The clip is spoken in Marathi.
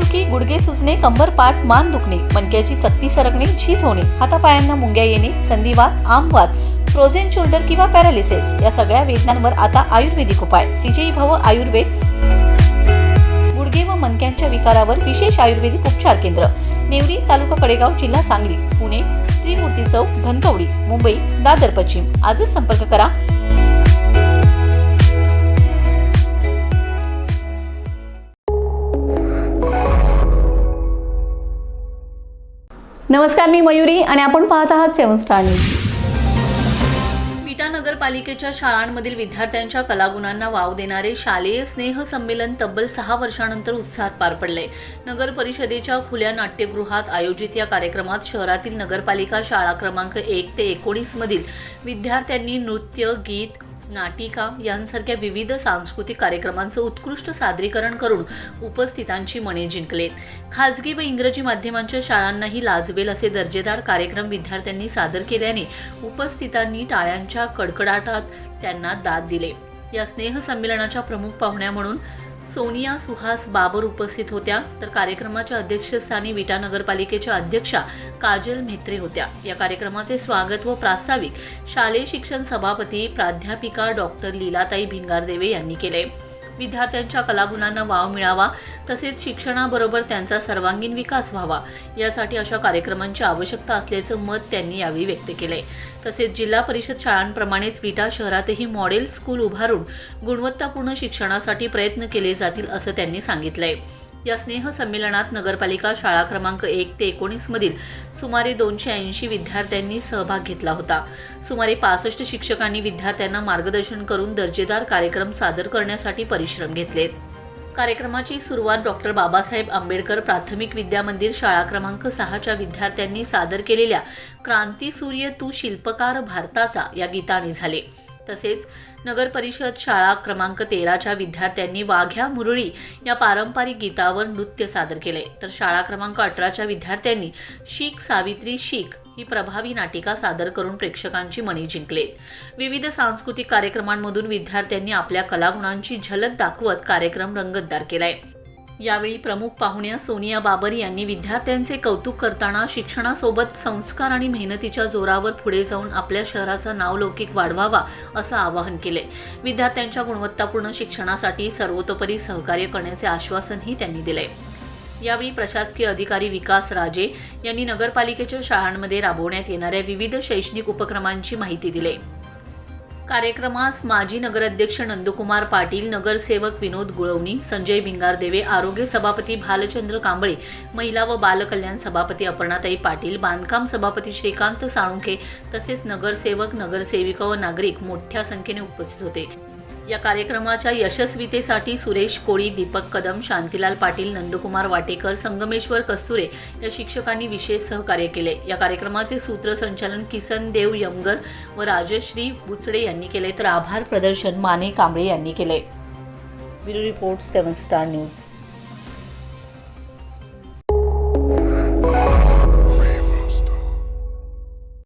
डोकेदुखी, गुडघे सुजणे, कंबर पाठ मान दुखणे, मणक्याची चकती सरकणे, झीज होणे, हातापायांना मुंग्या येणे, संधिवात, आमवात, फ्रोझन शोल्डर किंवा पॅरालिसिस या सगळ्या वेदनांवर आता आयुर्वेदिक उपाय. विजयी भव आयुर्वेद. गुडघे व मणक्यांच्या विकारावर विशेष आयुर्वेदिक उपचार केंद्र. नेवरी, तालुका कडेगाव, जिल्हा सांगली. पुणे त्रिमूर्ती चौक, धनकवडी. मुंबई दादर पश्चिम. आजच संपर्क करा. नमस्कार, मी मयुरी आणि आपण पाहत आहात 7 स्टार न्यूज. विटा नगरपालिकेच्या शाळांमधील विद्यार्थ्यांच्या कलागुणांना वाव देणारे शालेय स्नेह संमेलन तब्बल 6 वर्षांनंतर उत्साहात पार पडले. नगर परिषदेच्या खुल्या नाट्यगृहात आयोजित या कार्यक्रमात शहरातील नगरपालिका शाळा क्रमांक 1 ते 19 मधील विद्यार्थ्यांनी नृत्य, गीत, नाटिका यांसारख्या विविध सांस्कृतिक कार्यक्रमांचं उत्कृष्ट सादरीकरण करून उपस्थितांची मने जिंकलेत. खाजगी व इंग्रजी माध्यमांच्या शाळांनाही लाजवेल असे दर्जेदार कार्यक्रम विद्यार्थ्यांनी सादर केल्याने उपस्थितांनी टाळ्यांच्या कडकडाटात त्यांना दाद दिले. या स्नेहसंमेलनाच्या प्रमुख पाहुण्या म्हणून सोनिया सुहास बाबर उपस्थित होत्या, तर कार्यक्रमाच्या अध्यक्षस्थानी विटा नगरपालिकेच्या अध्यक्षा काजल म्हेत्रे होत्या. या कार्यक्रमाचे स्वागत व प्रास्ताविक शालेय शिक्षण सभापती प्राध्यापिका डॉक्टर लीलाताई भिंगारदेवे यांनी केले. विद्यार्थ्यांच्या कलागुणांना वाव मिळावा तसेच शिक्षणाबरोबर त्यांचा सर्वांगीण विकास व्हावा यासाठी अशा कार्यक्रमांची आवश्यकता असल्याचं मत त्यांनी यावेळी व्यक्त केले. तसेच जिल्हा परिषद शाळांप्रमाणेच विटा शहरातही मॉडेल स्कूल उभारून गुणवत्तापूर्ण शिक्षणासाठी प्रयत्न केले जातील असं त्यांनी सांगितलंय. या स्नेहसंमेलनात नगरपालिका शाळा क्रमांक 1 ते 19 मधील सुमारे 280 विद्यार्थ्यांनी सहभाग घेतला होता. सुमारे 65 शिक्षकांनी विद्यार्थ्यांना मार्गदर्शन करून दर्जेदार कार्यक्रम सादर करण्यासाठी परिश्रम घेतलेत. कार्यक्रमाची सुरुवात डॉक्टर बाबासाहेब आंबेडकर प्राथमिक विद्या मंदिर शाळा क्रमांक 6च्या विद्यार्थ्यांनी सादर केलेल्या क्रांतीसूर्य तू शिल्पकार भारताचा या गीताने झाले. तसेच नगर परिषद शाळा क्रमांक 13च्या विद्यार्थ्यांनी वाघ्या मुरळी या पारंपरिक गीतावर नृत्य सादर केले, तर शाळा क्रमांक 18च्या विद्यार्थ्यांनी शीख सावित्री शीख ही प्रभावी नाटिका सादर करून प्रेक्षकांची मने जिंकलेत. विविध सांस्कृतिक कार्यक्रमांमधून विद्यार्थ्यांनी आपल्या कलागुणांची झलक दाखवत कार्यक्रम रंगतदार केलाय. यावेळी प्रमुख पाहुण्या सोनिया बाबर यांनी विद्यार्थ्यांचे कौतुक करताना शिक्षणासोबत संस्कार आणि मेहनतीच्या जोरावर पुढे जाऊन आपल्या शहराचा नावलौकिक वाढवावा असं आवाहन केले. विद्यार्थ्यांच्या गुणवत्तापूर्ण शिक्षणासाठी सर्वतोपरी सहकार्य करण्याचे आश्वासनही त्यांनी दिले. यावेळी प्रशासकीय अधिकारी विकास राजे यांनी नगरपालिकेच्या शाळांमध्ये राबवण्यात येणाऱ्या विविध शैक्षणिक उपक्रमांची माहिती दिली. कार्यक्रमास माजी नगराध्यक्ष नंदकुमार पाटील, नगरसेवक विनोद गुळवणी, संजय भिंगारदेवे, आरोग्य सभापती भालचंद्र कांबळे, महिला व बालकल्याण सभापती अपर्णाताई पाटील, बांधकाम सभापती श्रीकांत साळुंखे तसेच नगरसेवक, नगरसेविका व नागरिक मोठ्या संख्येने उपस्थित होते. या कार्यक्रमाच्या यशस्वीतेसाठी सुरेश कोळी, दीपक कदम, शांतीलाल पाटील, नंदकुमार वाटेकर, संगमेश्वर कस्तुरे या शिक्षकांनी विशेष सहकार्य केले. या कार्यक्रमाचे सूत्रसंचालन किसन देव यमगर व राजश्री बुचडे यांनी केले, तर आभार प्रदर्शन माने कांबळे यांनी केले. Bureau report 7 star news.